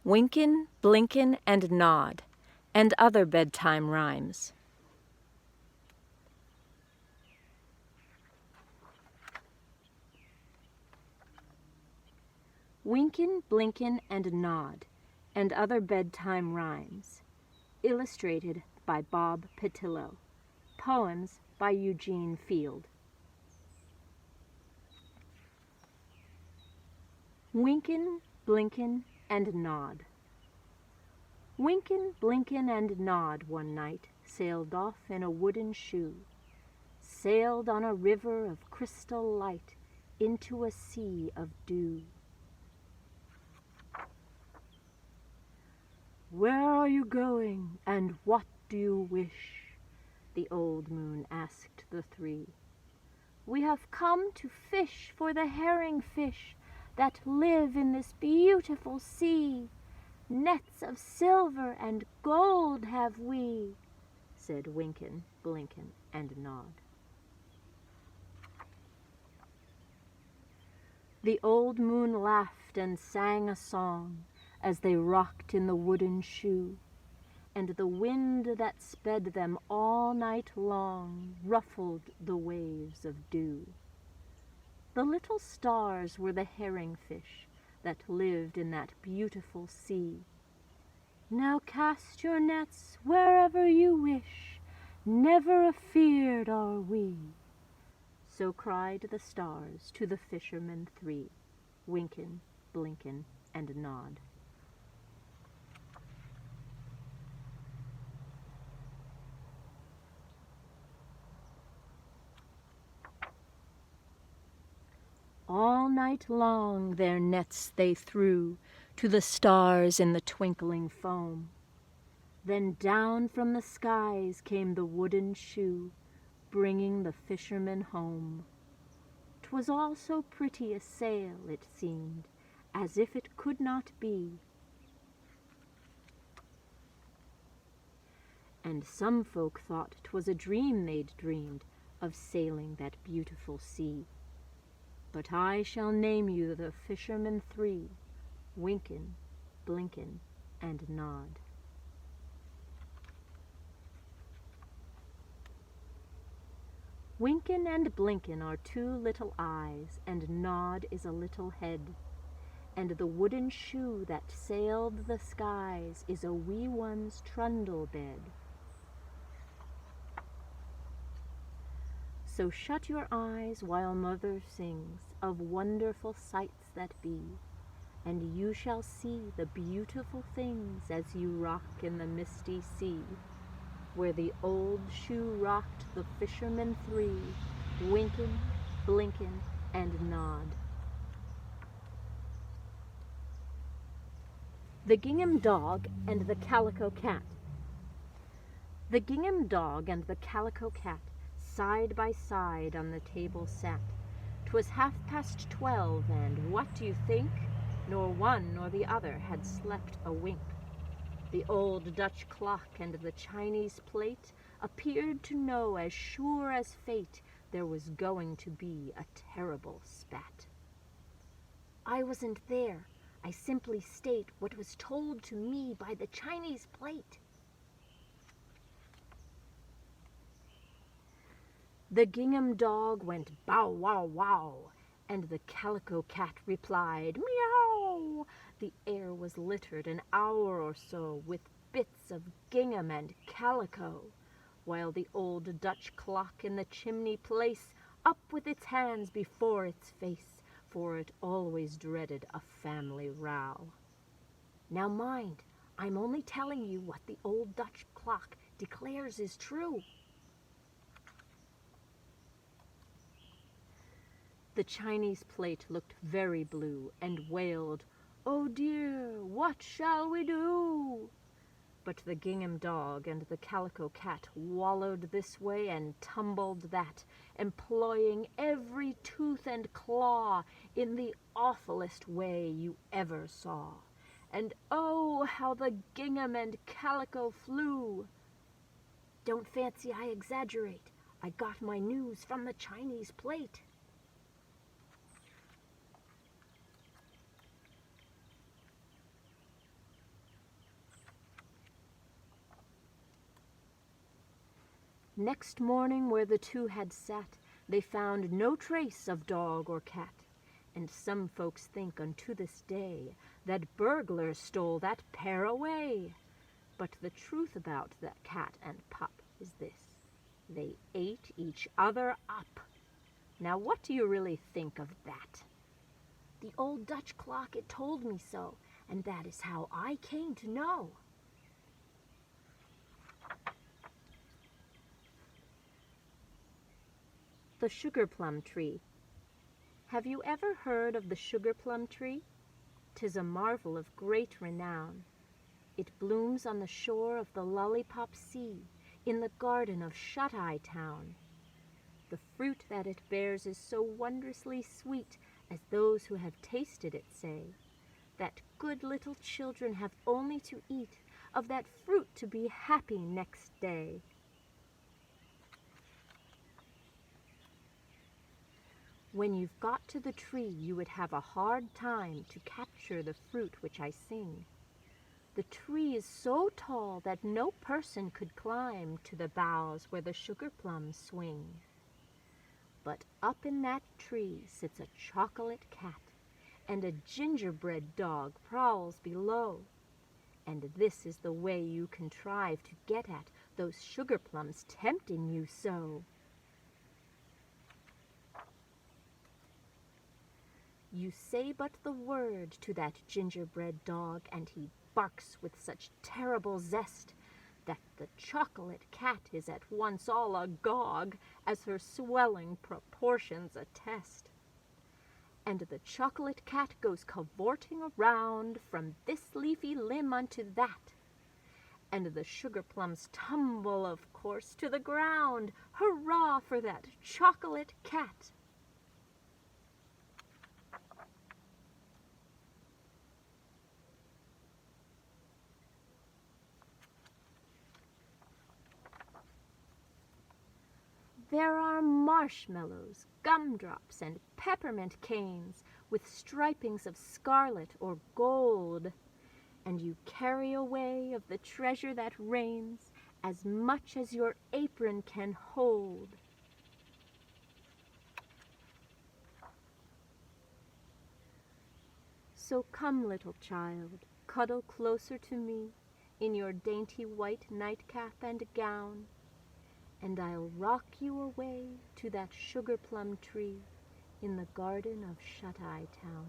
Wynken, Blynken, and Nod, and other bedtime rhymes. Wynken, Blynken, and Nod, and other bedtime rhymes. Illustrated by Bob Patillo. Poems by Eugene Field. Wynken, Blynken, and Nod. Wynken, Blynken, and Nod one night sailed off in a wooden shoe, sailed on a river of crystal light into a sea of dew. "Where are you going, and what do you wish?" the old moon asked the three. "We have come to fish for the herring fish that live in this beautiful sea. Nets of silver and gold have we," said Wynken, Blynken, and Nod. The old moon laughed and sang a song as they rocked in the wooden shoe, and the wind that sped them all night long ruffled the waves of dew. The little stars were the herring fish that lived in that beautiful sea. "Now cast your nets wherever you wish, never afeard are we," so cried the stars to the fishermen three, Wynken, Blynken, and Nod. All night long their nets they threw to the stars in the twinkling foam. Then down from the skies came the wooden shoe, bringing the fishermen home. 'Twas all so pretty a sail, it seemed, as if it could not be. And some folk thought 'twas a dream they'd dreamed of sailing that beautiful sea. But I shall name you the fishermen three, Wynken, Blynken, and Nod. Wynken and Blynken are two little eyes, and Nod is a little head, and the wooden shoe that sailed the skies is a wee one's trundle bed. So shut your eyes while mother sings of wonderful sights that be, and you shall see the beautiful things as you rock in the misty sea, where the old shoe rocked the fishermen three, Wynken, Blynken, and Nod. The Gingham Dog and the Calico Cat. The gingham dog and the calico cat side by side on the table sat. 'Twas 12:30, and what do you think? Nor one nor the other had slept a wink. The old Dutch clock and the Chinese plate appeared to know as sure as fate there was going to be a terrible spat. "I wasn't there. I simply state what was told to me by the Chinese plate." The gingham dog went bow wow wow, and the calico cat replied meow. The air was littered an hour or so with bits of gingham and calico, while the old Dutch clock in the chimney place up with its hands before its face, for it always dreaded a family row. Now mind, I'm only telling you what the old Dutch clock declares is true. The Chinese plate looked very blue and wailed, "Oh dear, what shall we do?" But the gingham dog and the calico cat wallowed this way and tumbled that, employing every tooth and claw in the awfulest way you ever saw. And oh, how the gingham and calico flew! Don't fancy I exaggerate. I got my news from the Chinese plate. Next morning, where the two had sat, they found no trace of dog or cat. And some folks think unto this day that burglars stole that pair away. But the truth about that cat and pup is this: they ate each other up. Now what do you really think of that? The old Dutch clock, it told me so, and that is how I came to know. The sugar plum tree. Have you ever heard of the sugar plum tree? 'Tis a marvel of great renown. It blooms on the shore of the lollipop sea, in the garden of Shut-Eye Town. The fruit that it bears is so wondrously sweet, as those who have tasted it say, that good little children have only to eat of that fruit to be happy next day. When you've got to the tree, you would have a hard time to capture the fruit which I sing. The tree is so tall that no person could climb to the boughs where the sugar plums swing. But up in that tree sits a chocolate cat, and a gingerbread dog prowls below. And this is the way you contrive to get at those sugar plums tempting you so. You say but the word to that gingerbread dog, and he barks with such terrible zest that the chocolate cat is at once all agog, as her swelling proportions attest. And the chocolate cat goes cavorting around from this leafy limb unto that, and the sugar plums tumble, of course, to the ground. Hurrah for that chocolate cat! There are marshmallows, gumdrops, and peppermint canes, with stripings of scarlet or gold, and you carry away of the treasure that reigns as much as your apron can hold. So come, little child, cuddle closer to me in your dainty white nightcap and gown, and I'll rock you away to that sugar plum tree in the garden of Shut-Eye Town.